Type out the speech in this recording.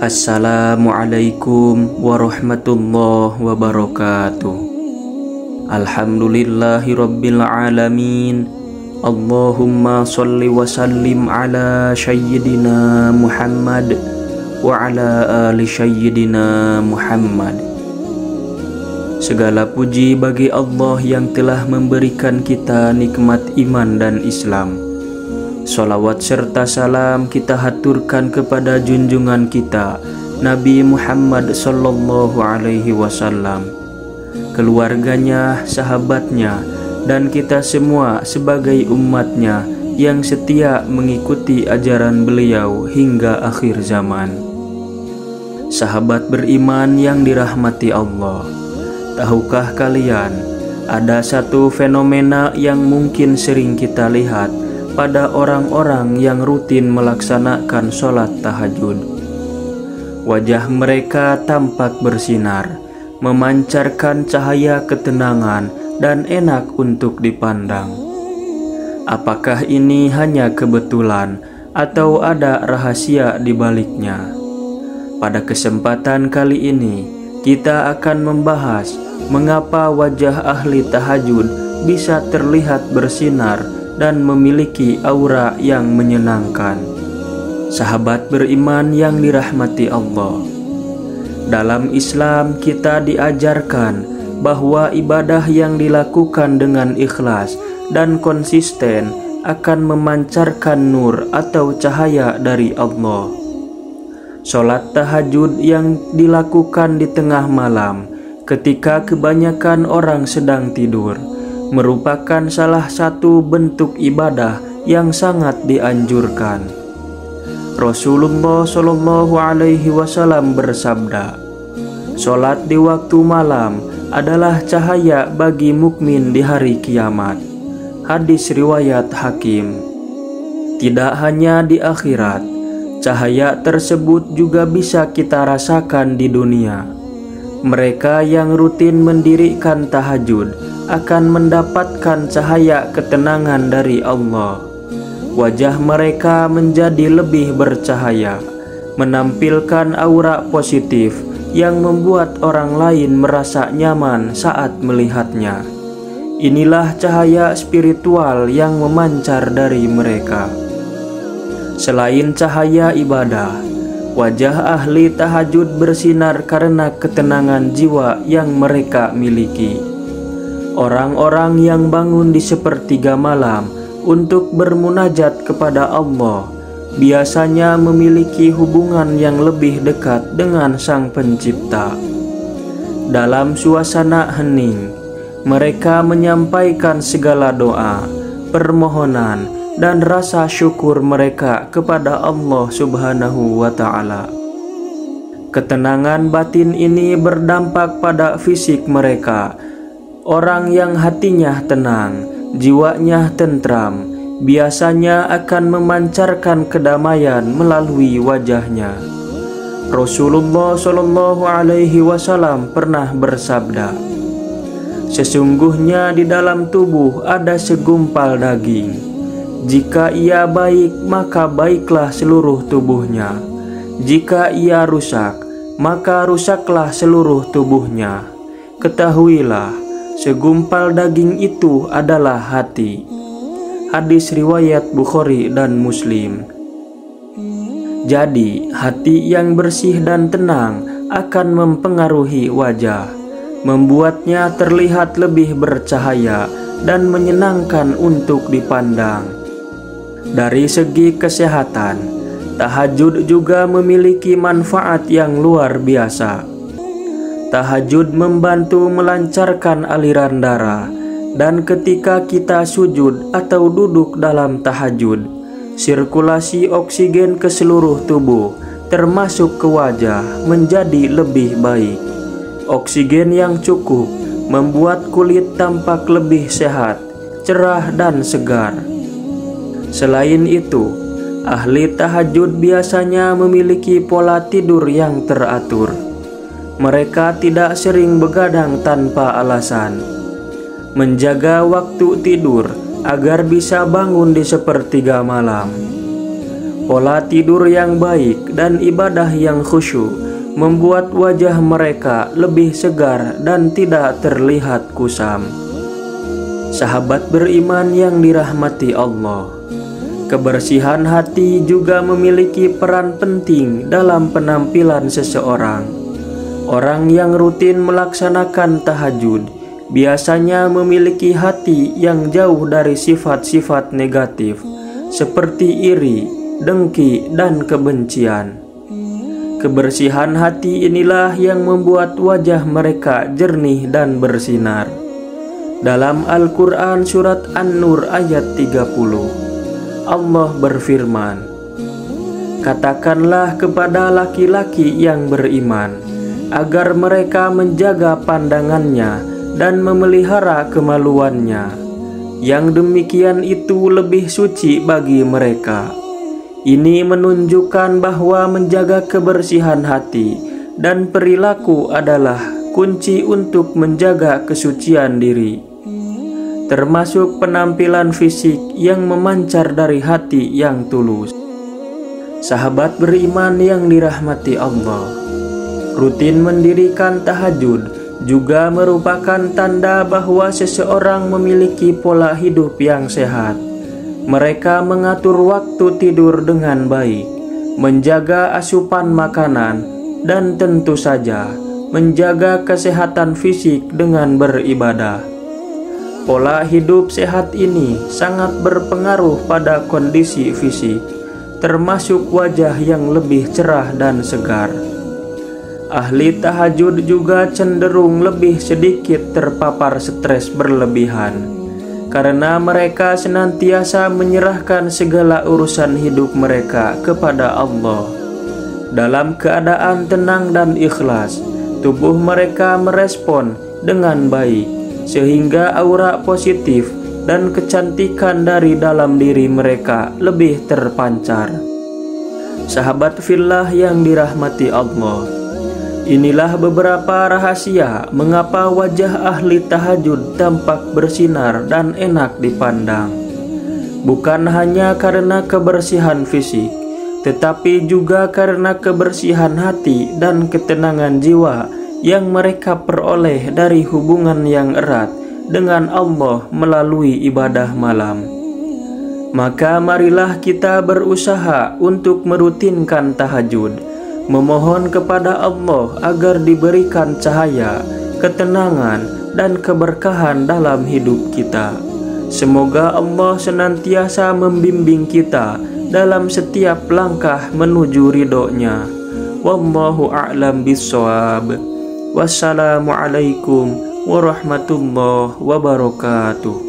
Assalamualaikum warahmatullahi wabarakatuh. Alhamdulillahi rabbil alamin. Allahumma salli wa sallim ala sayyidina Muhammad wa ala ali sayyidina Muhammad. Segala puji bagi Allah yang telah memberikan kita nikmat iman dan Islam. Salawat serta salam kita haturkan kepada junjungan kita Nabi Muhammad sallallahu alaihi wasallam, keluarganya, sahabatnya, dan kita semua sebagai umatnya yang setia mengikuti ajaran beliau hingga akhir zaman. Sahabat beriman yang dirahmati Allah, tahukah kalian ada satu fenomena yang mungkin sering kita lihat pada orang-orang yang rutin melaksanakan sholat tahajud? Wajah mereka tampak bersinar, memancarkan cahaya ketenangan dan enak untuk dipandang. Apakah ini hanya kebetulan atau ada rahasia di baliknya? Pada kesempatan kali ini, kita akan membahas mengapa wajah ahli tahajud bisa terlihat bersinar dan memiliki aura yang menyenangkan. Sahabat beriman yang dirahmati Allah, dalam Islam kita diajarkan bahwa ibadah yang dilakukan dengan ikhlas dan konsisten akan memancarkan nur atau cahaya dari Allah. Sholat tahajud yang dilakukan di tengah malam ketika kebanyakan orang sedang tidur merupakan salah satu bentuk ibadah yang sangat dianjurkan. Rasulullah Shallallahu Alaihi Wasallam bersabda, "Sholat di waktu malam adalah cahaya bagi mukmin di hari kiamat." Hadis riwayat Hakim. Tidak hanya di akhirat, cahaya tersebut juga bisa kita rasakan di dunia. Mereka yang rutin mendirikan tahajud akan mendapatkan cahaya ketenangan dari Allah. Wajah mereka menjadi lebih bercahaya, menampilkan aura positif yang membuat orang lain merasa nyaman saat melihatnya. Inilah cahaya spiritual yang memancar dari mereka. Selain cahaya ibadah, wajah ahli tahajud bersinar karena ketenangan jiwa yang mereka miliki. Orang-orang yang bangun di sepertiga malam untuk bermunajat kepada Allah biasanya memiliki hubungan yang lebih dekat dengan Sang Pencipta. Dalam suasana hening, mereka menyampaikan segala doa, permohonan, dan rasa syukur mereka kepada Allah Subhanahu wa Ta'ala. Ketenangan batin ini berdampak pada fisik mereka. Orang yang hatinya tenang, jiwanya tentram, biasanya akan memancarkan kedamaian melalui wajahnya. Rasulullah Shallallahu Alaihi Wasallam pernah bersabda, "Sesungguhnya di dalam tubuh ada segumpal daging. Jika ia baik, maka baiklah seluruh tubuhnya. Jika ia rusak, maka rusaklah seluruh tubuhnya. Ketahuilah, segumpal daging itu adalah hati." Hadis riwayat Bukhari dan Muslim. Jadi, hati yang bersih dan tenang akan mempengaruhi wajah, membuatnya terlihat lebih bercahaya dan menyenangkan untuk dipandang. Dari segi kesehatan, tahajud juga memiliki manfaat yang luar biasa. Tahajud membantu melancarkan aliran darah, dan ketika kita sujud atau duduk dalam tahajud, sirkulasi oksigen ke seluruh tubuh, termasuk ke wajah, menjadi lebih baik. Oksigen yang cukup membuat kulit tampak lebih sehat, cerah, dan segar. Selain itu, ahli tahajud biasanya memiliki pola tidur yang teratur. Mereka tidak sering begadang tanpa alasan. Menjaga waktu tidur agar bisa bangun di sepertiga malam. Pola tidur yang baik dan ibadah yang khusyuk membuat wajah mereka lebih segar dan tidak terlihat kusam. Sahabat beriman yang dirahmati Allah, kebersihan hati juga memiliki peran penting dalam penampilan seseorang. Orang yang rutin melaksanakan tahajud biasanya memiliki hati yang jauh dari sifat-sifat negatif seperti iri, dengki, dan kebencian. Kebersihan hati inilah yang membuat wajah mereka jernih dan bersinar. Dalam Al-Quran surat An-Nur ayat 30, Allah berfirman, "Katakanlah kepada laki-laki yang beriman agar mereka menjaga pandangannya dan memelihara kemaluannya. Yang demikian itu lebih suci bagi mereka." Ini menunjukkan bahwa menjaga kebersihan hati dan perilaku adalah kunci untuk menjaga kesucian diri, termasuk penampilan fisik yang memancar dari hati yang tulus. Sahabat beriman yang dirahmati Allah, rutin mendirikan tahajud juga merupakan tanda bahwa seseorang memiliki pola hidup yang sehat. Mereka mengatur waktu tidur dengan baik, menjaga asupan makanan, dan tentu saja menjaga kesehatan fisik dengan beribadah. Pola hidup sehat ini sangat berpengaruh pada kondisi fisik, termasuk wajah yang lebih cerah dan segar. Ahli tahajud juga cenderung lebih sedikit terpapar stres berlebihan, karena mereka senantiasa menyerahkan segala urusan hidup mereka kepada Allah. Dalam keadaan tenang dan ikhlas, tubuh mereka merespon dengan baik, sehingga aura positif dan kecantikan dari dalam diri mereka lebih terpancar. Sahabat fillah yang dirahmati Allah, inilah beberapa rahasia mengapa wajah ahli tahajud tampak bersinar dan enak dipandang. Bukan hanya karena kebersihan fisik, tetapi juga karena kebersihan hati dan ketenangan jiwa yang mereka peroleh dari hubungan yang erat dengan Allah melalui ibadah malam. Maka marilah kita berusaha untuk merutinkan tahajud, memohon kepada Allah agar diberikan cahaya, ketenangan, dan keberkahan dalam hidup kita. Semoga Allah senantiasa membimbing kita dalam setiap langkah menuju ridho-Nya. Wallahu a'lam bishawab. Wassalamualaikum warahmatullahi wabarakatuh.